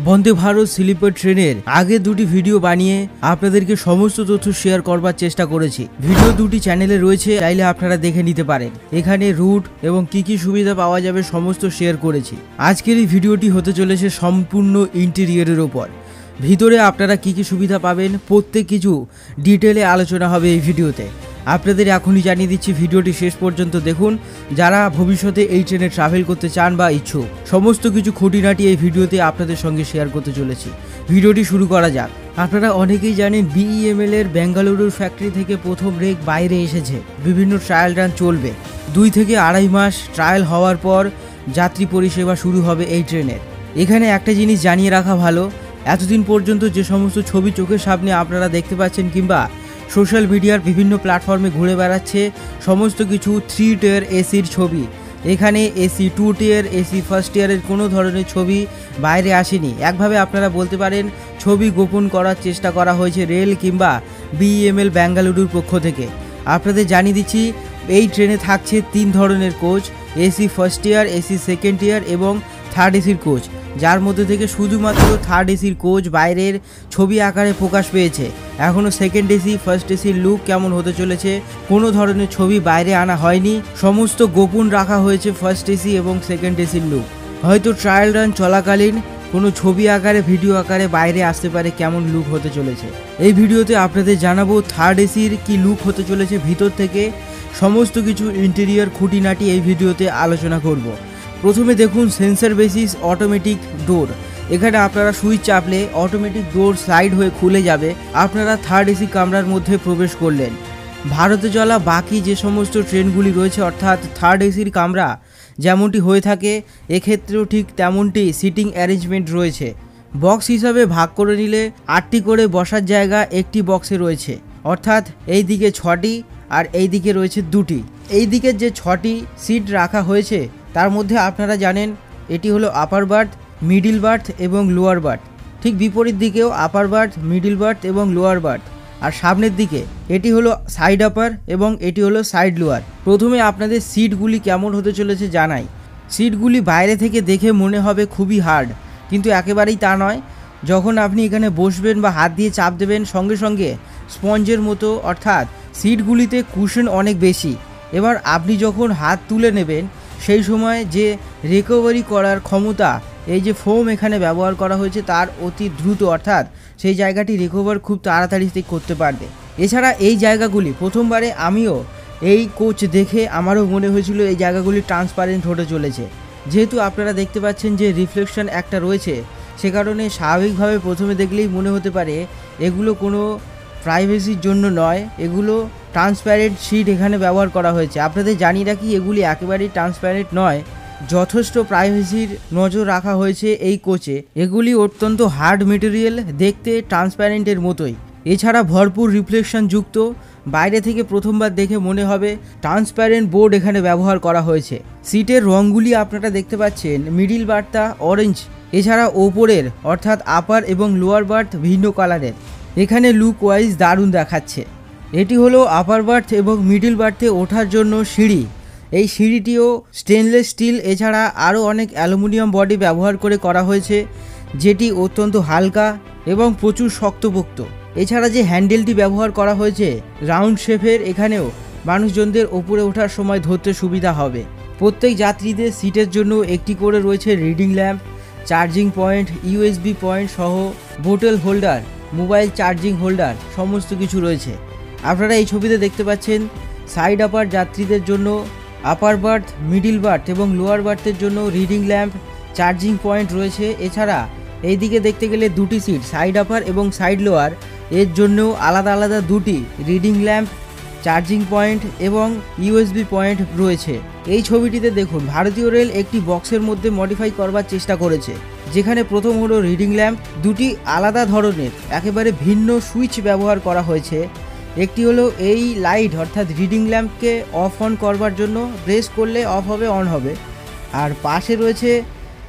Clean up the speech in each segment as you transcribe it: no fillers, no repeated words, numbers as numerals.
Vande Bharat sleeper ট্রেনের আগে দুটি ভিডিও বানিয়ে আপনাদেরকে সমস্ত তথ্য শেয়ার করবার চেষ্টা করেছি। ভিডিও দুটি চ্যানেলে রয়েছে, চাইলে আপনারা দেখে নিতে পারেন। এখানে রুট এবং কি সুবিধা পাওয়া যাবে সমস্ত শেয়ার করেছি। আজকের এই ভিডিওটি হতে চলেছে সম্পূর্ণ ইন্টেরিয়রের ওপর। ভিতরে আপনারা কি সুবিধা পাবেন প্রত্যেক কিছু ডিটেলে আলোচনা হবে এই ভিডিওতে। আপনাদের এখনই জানিয়ে দিচ্ছি, ভিডিওটি শেষ পর্যন্ত দেখুন যারা ভবিষ্যতে এই ট্রেনে ট্রাভেল করতে চান বা ইচ্ছুক। সমস্ত কিছু খুঁটিনাটি এই ভিডিওতে আপনাদের সঙ্গে শেয়ার করতে চলেছি। ভিডিওটি শুরু করা যাক। আপনারা অনেকেই জানেন BEML এর বেঙ্গালুরুর ফ্যাক্টরি থেকে প্রথম রেক বাইরে এসেছে। বিভিন্ন ট্রায়াল রান চলবে। 2 থেকে আড়াই মাস ট্রায়াল হওয়ার পর যাত্রী পরিষেবা শুরু হবে এই ট্রেনের। এখানে একটা জিনিস জানিয়ে রাখা ভালো, এতদিন পর্যন্ত যে সমস্ত ছবি চোখের সামনে আপনারা দেখতে পাচ্ছেন কিংবা সোশ্যাল মিডিয়ার বিভিন্ন প্ল্যাটফর্মে ঘুরে বেড়াচ্ছে, সমস্ত কিছু 3 টিয়ার এসির ছবি। এখানে এসি 2 টিয়ার, এসি ফার্স্ট টিয়ারের কোনো ধরনের ছবি বাইরে আসেনি। একভাবে আপনারা বলতে পারেন ছবি গোপন করার চেষ্টা করা হয়েছে রেল কিংবা BEML বেঙ্গালুরুর পক্ষ থেকে। আপনাদের জানিয়ে দিচ্ছি, এই ট্রেনে থাকছে 3 ধরনের কোচ, এসি ফার্স্ট টিয়ার, এসি সেকেন্ড টিয়ার এবং থার্ড এসির কোচ, যার মধ্যে থেকে শুধুমাত্র থার্ড এসির কোচ বাইরের ছবি আকারে প্রকাশ পেয়েছে। এখনও সেকেন্ড এসি ফার্স্ট এসির লুক কেমন হতে চলেছে কোনো ধরনের ছবি বাইরে আনা হয়নি। সমস্ত গোপন রাখা হয়েছে ফার্স্ট এসি এবং সেকেন্ড এসির লুক। হয়তো ট্রায়াল রান চলাকালীন কোনো ছবি আকারে ভিডিও আকারে বাইরে আসতে পারে কেমন লুক হতে চলেছে। এই ভিডিওতে আপনাদের জানাবো থার্ড এসির কি লুক হতে চলেছে ভিতর থেকে। সমস্ত কিছু ইন্টেরিয়র খুঁটিনাটি এই ভিডিওতে আলোচনা করব। প্রথমে দেখুন সেন্সর বেসিস অটোমেটিক ডোর। এখানে আপনারা সুইচ চাপলে অটোমেটিক ডোর স্লাইড হয়ে খুলে যাবে। আপনারা থার্ড এসি কামরার মধ্যে প্রবেশ করলেন। ভারতে চলা বাকি যে সমস্ত ট্রেনগুলি রয়েছে, অর্থাৎ থার্ড এসির কামরা যেমনটি হয়ে থাকে, এক্ষেত্রেও ঠিক তেমনটি সিটিং অ্যারেঞ্জমেন্ট রয়েছে। বক্স হিসাবে ভাগ করে নিলে 8টি করে বসার জায়গা একটি বক্সে রয়েছে, অর্থাৎ এই দিকে 6টি আর এই দিকে রয়েছে 2টি। এই দিকে যে 6টি সিট রাখা হয়েছে তার মধ্যে আপনারা জানেন এটি হলো আপার বার্থ, মিডিল বার্থ এবং লোয়ার বার্থ। ঠিক বিপরীত দিকেও আপার বার্থ, মিডিল বার্থ এবং লোয়ার বার্থ। আর সামনের দিকে এটি হলো সাইড আপার এবং এটি হলো সাইড লোয়ার। প্রথমে আপনাদের সিটগুলি কেমন হতে চলেছে জানাই। সিটগুলি বাইরে থেকে দেখে মনে হবে খুবই হার্ড, কিন্তু একেবারেই তা নয়। যখন আপনি এখানে বসবেন বা হাত দিয়ে চাপ দেবেন, সঙ্গে সঙ্গে স্পঞ্জের মতো, অর্থাৎ সিটগুলিতে কুশন অনেক বেশি। এবার আপনি যখন হাত তুলে নেবেন সেই সময় যে রিকভারি করার ক্ষমতা, এই যে ফোম এখানে ব্যবহার করা হয়েছে তার অতি দ্রুত, অর্থাৎ সেই জায়গাটি রিকভার খুব তাড়াতাড়ি করতে পারবে। এছাড়া এই জায়গাগুলি প্রথমবারে আমিও এই কোচ দেখে আমারও মনে হয়েছিল এই জায়গাগুলি ট্রান্সপারেন্ট হতে চলেছে। যেহেতু আপনারা দেখতে পাচ্ছেন যে রিফ্লেকশন একটা রয়েছে, সে কারণে স্বাভাবিকভাবে প্রথমে দেখলেই মনে হতে পারে এগুলো কোনো প্রাইভেসির জন্য নয়, এগুলো ট্রান্সপ্যারেন্ট শিট এখানে ব্যবহার করা হয়েছে। আপনাদের জানিয়ে রাখি, এগুলি একেবারেই ট্রান্সপ্যারেন্ট নয়, যথেষ্ট প্রাইভেসির নজর রাখা হয়েছে এই কোচে। এগুলি অত্যন্ত হার্ড মেটেরিয়াল, দেখতে ট্রান্সপ্যারেন্টের মতোই। এছাড়া ভরপুর রিফ্লেকশন যুক্ত, বাইরে থেকে প্রথমবার দেখে মনে হবে ট্রান্সপ্যারেন্ট বোর্ড এখানে ব্যবহার করা হয়েছে। সিটের রঙগুলি আপনারা দেখতে পাচ্ছেন, মিডিল বার্থটা অরেঞ্জ, এছাড়া ওপরের অর্থাৎ আপার এবং লোয়ার বার্থ ভিন্ন কালারের। এখানে লুক ওয়াইজ দারুণ দেখাচ্ছে। এটি হলো আপার বার্থ এবং মিডিল বার্থে ওঠার জন্য সিঁড়ি। এই সিঁড়িটিও স্টেনলেস স্টিল এছাড়া আরও অনেক অ্যালুমিনিয়াম বডি ব্যবহার করে করা হয়েছে, যেটি অত্যন্ত হালকা এবং প্রচুর শক্তপোক্ত। এছাড়া যে হ্যান্ডেলটি ব্যবহার করা হয়েছে রাউন্ড শেপের, এখানেও মানুষজনদের ওপরে ওঠার সময় ধরতে সুবিধা হবে। প্রত্যেক যাত্রীদের সিটের জন্য একটি করে রয়েছে reading lamp, charging point, USB point সহ bottle holder, mobile charging holder সমস্ত কিছু রয়েছে। আপনারা এই ছবিতে দেখতে পাচ্ছেন সাইড আপার যাত্রীদের জন্য আপার বার্থ, মিডিল বার্থ এবং লোয়ার বার্থের জন্য রিডিং ল্যাম্প, চার্জিং পয়েন্ট রয়েছে। এছাড়া এই দিকে দেখতে গেলে 2টি সিট সাইড আপার এবং সাইড লোয়ার, এর জন্যও আলাদা আলাদা 2টি রিডিং ল্যাম্প, চার্জিং পয়েন্ট এবং USB পয়েন্ট রয়েছে। এই ছবিটিতে দেখুন ভারতীয় রেল একটি বক্সের মধ্যে মডিফাই করবার চেষ্টা করেছে, যেখানে প্রথম হলো রিডিং ল্যাম্প, 2টি আলাদা ধরনের একেবারে ভিন্ন সুইচ ব্যবহার করা হয়েছে। একটি হলো এই লাইট অর্থাৎ রিডিং ল্যাম্পকে অফ অন করবার জন্য, প্রেস করলে অফ হবে অন হবে। আর পাশে রয়েছে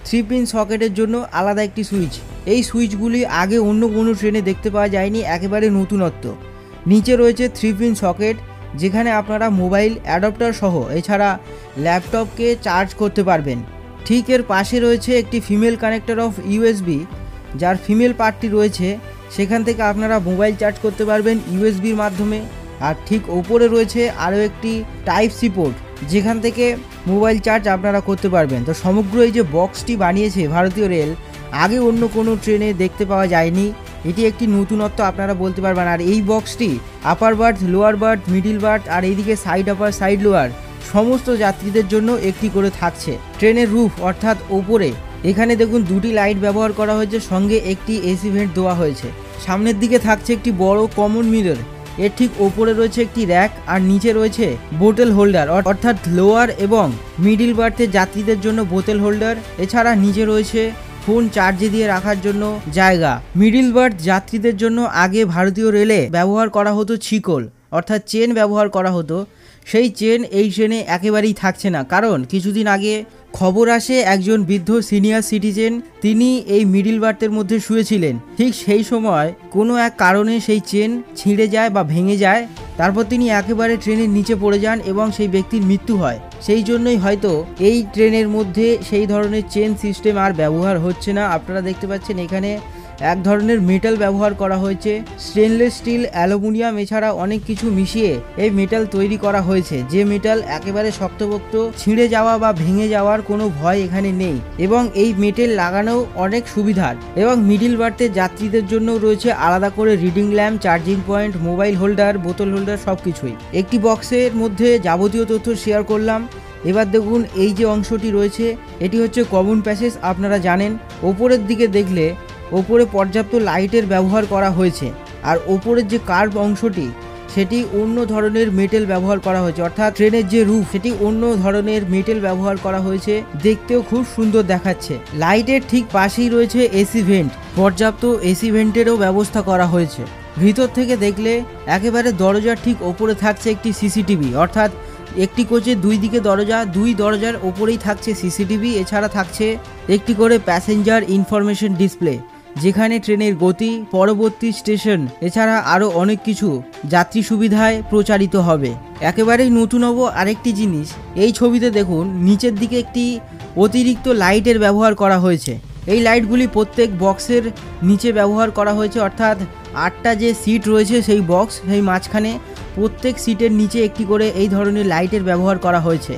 3 পিন সকেটের জন্য আলাদা একটি সুইচ। এই সুইচগুলি আগে অন্য কোনো ট্রেনে দেখতে পাওয়া যায়নি, একেবারে নতুনত্ব। নিচে রয়েছে 3 পিন সকেট, যেখানে আপনারা মোবাইল অ্যাডাপ্টার সহ এছাড়া ল্যাপটপকে চার্জ করতে পারবেন। ঠিক এর পাশে রয়েছে একটি ফিমেল কানেক্টর অফ USB, যার ফিমেল পার্টটি রয়েছে সেখান থেকে আপনারা মোবাইল চার্জ করতে পারবেন ইউএসবির মাধ্যমে। আর ঠিক ওপরে রয়েছে আরও একটি টাইপ সি পোর্ট, যেখান থেকে মোবাইল চার্জ আপনারা করতে পারবেন। তো সমগ্র এই যে বক্সটি বানিয়েছে ভারতীয় রেল, আগে অন্য কোনো ট্রেনে দেখতে পাওয়া যায়নি। এটি একটি নতুনত্ব আপনারা বলতে পারবেন। আর এই বক্সটি upper berth, lower berth, middle berth আর এইদিকে সাইড আপার সাইড লোয়ার সমস্ত যাত্রীদের জন্য একটি করে থাকছে। ট্রেনের রুফ অর্থাৎ ওপরে এখানে দেখুন দুটি লাইট ব্যবহার করা হয়েছে, সঙ্গে একটি এসি ভেন্ট দেওয়া হয়েছে। সামনের দিকে থাকছে একটি বড় কমন মিরর, এর ঠিক ওপরে রয়েছে একটি র্যাক আর নিচে রয়েছে বোতল হোল্ডার, অর্থাৎ লোয়ার এবং মিডিল বার্থের যাত্রীদের জন্য বোতল হোল্ডার। এছাড়া নিচে রয়েছে ফোন চার্জে দিয়ে রাখার জন্য জায়গা। মিডিল বার্থ যাত্রীদের জন্য আগে ভারতীয় রেলে ব্যবহার করা হতো ছিকল, অর্থাৎ চেন ব্যবহার করা হতো। সেই চেন এই ট্রেনে একেবারেই থাকছে না, কারণ কিছুদিন আগে খবর আসে একজন বৃদ্ধ সিনিয়র সিটিজেন তিনি এই মিডিল বার্থের মধ্যে শুয়েছিলেন। ঠিক সেই সময় কোনো এক কারণে সেই চেন ছিঁড়ে যায় বা ভেঙে যায়, তারপর তিনি একেবারে ট্রেনের নিচে পড়ে যান এবং সেই ব্যক্তির মৃত্যু হয়। সেই জন্যই হয়তো এই ট্রেনের মধ্যে সেই ধরনের চেন সিস্টেম আর ব্যবহার হচ্ছে না। আপনারা দেখতে পাচ্ছেন এখানে এক ধরনের মেটাল ব্যবহার করা হয়েছে, স্টেনলেস স্টিল, অ্যালুমিনিয়াম, এছাড়া অনেক কিছু মিশিয়ে এই মেটাল তৈরি করা হয়েছে, যে মেটাল একেবারে শক্তপোক্ত, ছিঁড়ে যাওয়া বা ভেঙে যাওয়ার কোনো ভয় এখানে নেই। এবং এই মেটেল লাগানো অনেক সুবিধার। এবং মিডিল বার্থের যাত্রীদের জন্য রয়েছে আলাদা করে reading lamp, charging point, mobile holder, বোতল হোল্ডার সবকিছুই। একটি বক্সের মধ্যে যাবতীয় তথ্য শেয়ার করলাম। এবার দেখুন এই যে অংশটি রয়েছে এটি হচ্ছে কমন প্যাসেজ। আপনারা জানেন ওপরের দিকে দেখলে ওপরে পর্যাপ্ত লাইটের ব্যবহার করা হয়েছে, আর ওপরের যে কার্ভ অংশটি সেটি অন্য ধরনের মেটেল ব্যবহার করা হয়েছে, অর্থাৎ ট্রেনের যে রুফ সেটি অন্য ধরনের মেটেল ব্যবহার করা হয়েছে, দেখতেও খুব সুন্দর দেখাচ্ছে। লাইটের ঠিক পাশেই রয়েছে এসি ভেন্ট, পর্যাপ্ত এসি ভেন্টেরও ব্যবস্থা করা হয়েছে। ভিতর থেকে দেখলে একেবারে দরজার ঠিক ওপরে থাকছে একটি সিসিটিভি, অর্থাৎ একটি কোচে দুই দিকে দরজা, দুই দরজার ওপরেই থাকছে সিসিটিভি। এছাড়া থাকছে একটি করে প্যাসেঞ্জার ইনফরমেশন ডিসপ্লে, যেখানে ট্রেনের গতি, পরবর্তী স্টেশন, এছাড়া আরও অনেক কিছু যাত্রী সুবিধায় প্রচারিত হবে। একেবারেই নতুনত্ব আরেকটি জিনিস, এই ছবিতে দেখুন নিচের দিকে একটি অতিরিক্ত লাইটের ব্যবহার করা হয়েছে। এই লাইটগুলি প্রত্যেক বক্সের নিচে ব্যবহার করা হয়েছে, অর্থাৎ 8টা যে সিট রয়েছে সেই বক্স, সেই মাঝখানে প্রত্যেক সিটের নিচে একটি করে এই ধরনের লাইটের ব্যবহার করা হয়েছে,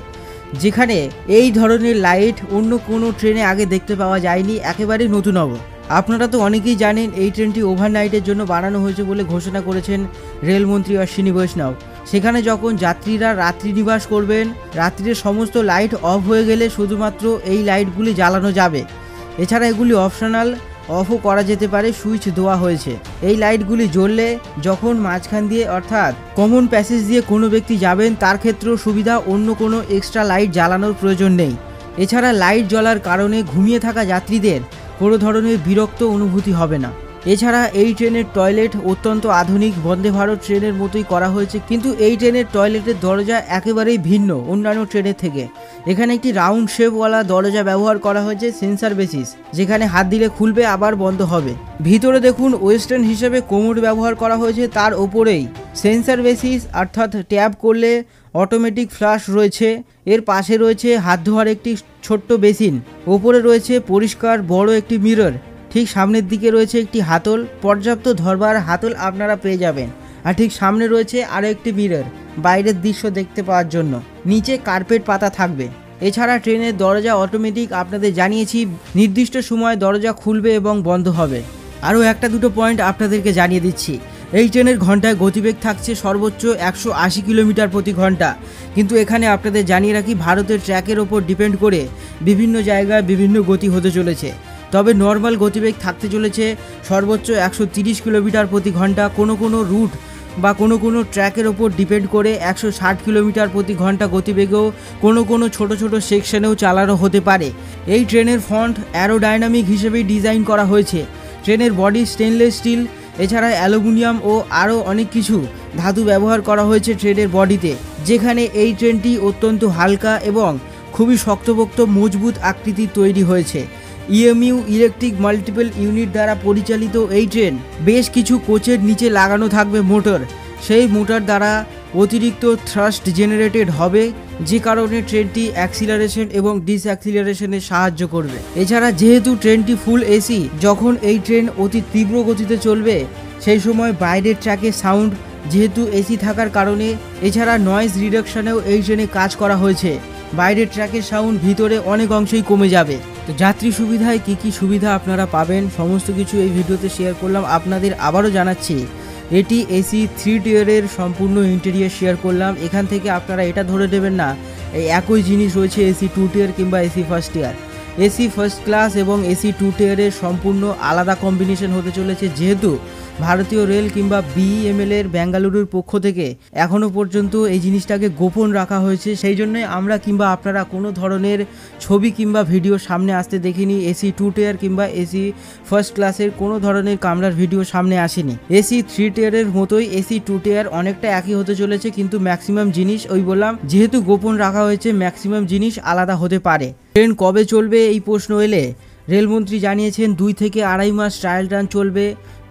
যেখানে এই ধরনের লাইট অন্য কোনো ট্রেনে আগে দেখতে পাওয়া যায়নি। একেবারেই নতুনত্ব। আপনারা তো অনেকেই জানেন এই ট্রেনটি ওভারনাইটের জন্য বানানো হয়েছে বলে ঘোষণা করেছেন রেলমন্ত্রী অশ্বিনী বৈষ্ণব। সেখানে যখন যাত্রীরা রাত্রি নিবাস করবেন, রাত্রির সমস্ত লাইট অফ হয়ে গেলে শুধুমাত্র এই লাইটগুলি জ্বালানো যাবে। এছাড়া এগুলি অপশনাল, অফও করা যেতে পারে, সুইচ দেওয়া হয়েছে। এই লাইটগুলি জ্বললে যখন মাঝখান দিয়ে অর্থাৎ কমন প্যাসেজ দিয়ে কোনো ব্যক্তি যাবেন তার ক্ষেত্রেও সুবিধা, অন্য কোনো এক্সট্রা লাইট জ্বালানোর প্রয়োজন নেই। এছাড়া লাইট জ্বলার কারণে ঘুমিয়ে থাকা যাত্রীদের কোনো ধরনের বিরক্ত অনুভূতি হবে না। এছাড়া এই ট্রেনের টয়লেট অত্যন্ত আধুনিক, বন্দে ভারত ট্রেনের মতোই করা হয়েছে, কিন্তু এই ট্রেনের টয়লেটের দরজা একেবারেই ভিন্ন অন্যান্য ট্রেনের থেকে। এখানে একটি রাউন্ড শেপওয়ালা দরজা ব্যবহার করা হয়েছে, সেন্সার বেসিস, যেখানে হাত দিলে খুলবে আবার বন্ধ হবে। ভিতরে দেখুন ওয়েস্টার্ন হিসেবে কোমোড ব্যবহার করা হয়েছে, তার ওপরেই সেন্সার বেসিস, অর্থাৎ ট্যাপ করলে অটোমেটিক ফ্লাশ রয়েছে। এর পাশে রয়েছে হাত ধোয়ার একটি ছোট্ট বেসিন, ওপরে রয়েছে পরিষ্কার বড় একটি মিরর, ঠিক সামনের দিকে রয়েছে একটি হাতল, পর্যাপ্ত ধরবার হাতল আপনারা পেয়ে যাবেন। আর ঠিক সামনে রয়েছে আরও একটি মিরর বাইরের দৃশ্য দেখতে পাওয়ার জন্য। নিচে কার্পেট পাতা থাকবে। এছাড়া ট্রেনের দরজা অটোমেটিক, আপনাদের জানিয়েছি নির্দিষ্ট সময় দরজা খুলবে এবং বন্ধ হবে। আরও একটা দুটো পয়েন্ট আপনাদেরকে জানিয়ে দিচ্ছি। এই ট্রেনের ঘন্টায় গতিবেগ থাকছে সর্বোচ্চ 180 কিলোমিটার প্রতি ঘন্টা, কিন্তু এখানে আপনাদের জানিয়ে রাখি ভারতের ট্র্যাকের ওপর ডিপেন্ড করে বিভিন্ন জায়গায় বিভিন্ন গতি হতে চলেছে। তবে নর্মাল গতিবেগ থাকতে চলেছে সর্বোচ্চ 130 কিলোমিটার প্রতি ঘন্টা। কোনো কোনো রুট বা কোনো কোনো ট্র্যাকের ওপর ডিপেন্ড করে 160 কিলোমিটার প্রতি ঘন্টা গতিবেগেও কোনো কোনো ছোট ছোট সেকশনেও চালানো হতে পারে। এই ট্রেনের ফন্ট অ্যারোডাইনামিক হিসেবেই ডিজাইন করা হয়েছে। ট্রেনের বডি স্টেনলেস স্টিল, এছাড়া অ্যালুমিনিয়াম ও আরও অনেক কিছু ধাতু ব্যবহার করা হয়েছে ট্রেনের বডিতে, যেখানে এই ট্রেনটি অত্যন্ত হালকা এবং খুবই শক্তপোক্ত মজবুত আকৃতির তৈরি হয়েছে। ইএমইউ ইলেকট্রিক মাল্টিপল ইউনিট দ্বারা পরিচালিত এই ট্রেন বেশ কিছু কোচের নিচে লাগানো থাকবে মোটর। সেই মোটর দ্বারা অতিরিক্ত থ্রাস্ট জেনারেটেড হবে, যে কারণে ট্রেনটি অ্যাক্সিলারেশন এবং ডিসঅ্যাক্সিলারেশনে সাহায্য করবে। এছাড়া যেহেতু ট্রেনটি ফুল এসি, যখন এই ট্রেন অতি তীব্র গতিতে চলবে সেই সময় বাইরের ট্র্যাকে সাউন্ড যেহেতু এসি থাকার কারণে, এছাড়া নয়েজ রিডাকশনেও এই ট্রেনে কাজ করা হয়েছে, বাইরের ট্র্যাকের সাউন্ড ভিতরে অনেক অংশেই কমে যাবে। তো যাত্রী সুবিধায় কি কি সুবিধা আপনারা পাবেন সমস্ত কিছু এই ভিডিওতে শেয়ার করলাম। আপনাদের আবারও জানাচ্ছি, এটি এসি 3 টিয়ারের সম্পূর্ণ ইন্টেরিয়ার শেয়ার করলাম। এখান থেকে আপনারা এটা ধরে দেবেন না এই একই জিনিস রয়েছে এসি 2 টিয়ার কিংবা এসি ফার্স্ট টিয়ার। এসি ফার্স্ট ক্লাস এবং এসি 2 টিয়ারের সম্পূর্ণ আলাদা কম্বিনেশন হতে চলেছে, যেহেতু ভারতীয় রেল কিংবা বিইএমএল এর বেঙ্গালুরুর পক্ষ থেকে এখনও পর্যন্ত এই জিনিসটাকে গোপন রাখা হয়েছে। সেই জন্যই আমরা কিংবা আপনারা কোনো ধরনের ছবি কিংবা ভিডিও সামনে আসতে দেখিনি। এসি 2 টিয়ার কিংবা এসি ফার্স্ট ক্লাসের কোনো ধরনের কামরার ভিডিও সামনে আসেনি। এসি 3 টিয়ারের মতোই এসি 2 টিয়ার অনেকটা একই হতে চলেছে, কিন্তু ম্যাক্সিমাম জিনিস ওই বললাম যেহেতু গোপন রাখা হয়েছে, ম্যাক্সিমাম জিনিস আলাদা হতে পারে। ট্রেন কবে চলবে এই প্রশ্ন এলে রেলমন্ত্রী জানিয়েছেন 2 থেকে 2.5 মাস ট্রায়াল রান চলবে।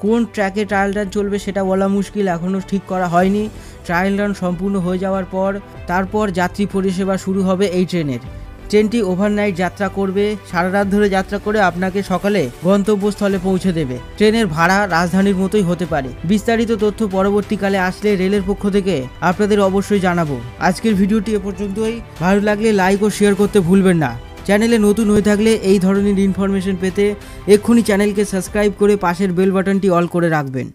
কোন ট্র্যাকে ট্রায়াল রান চলবে সেটা বলা মুশকিল, এখনও ঠিক করা হয়নি। ট্রায়াল রান সম্পূর্ণ হয়ে যাওয়ার পর তারপর যাত্রী পরিষেবা শুরু হবে এই ট্রেনের। ট্রেনটি ওভারনাইট যাত্রা করবে, সারা রাত ধরে যাত্রা করে আপনাকে সকালে গন্তব্যস্থলে পৌঁছে দেবে। ট্রেনের ভাড়া রাজধানীর মতোই হতে পারে। বিস্তারিত তথ্য পরবর্তীকালে আসলে রেলের পক্ষ থেকে আপনাদের অবশ্যই জানাবো। আজকের ভিডিওটি এ পর্যন্তই। ভালো লাগলে লাইক ও শেয়ার করতে ভুলবেন না। চ্যানেলে নতুন হয়ে থাকলে এই ধরনের ইনফরমেশন পেতে এক্ষুনি চ্যানেলকে সাবস্ক্রাইব করে পাশের বেল বাটনটি অল করে রাখবেন।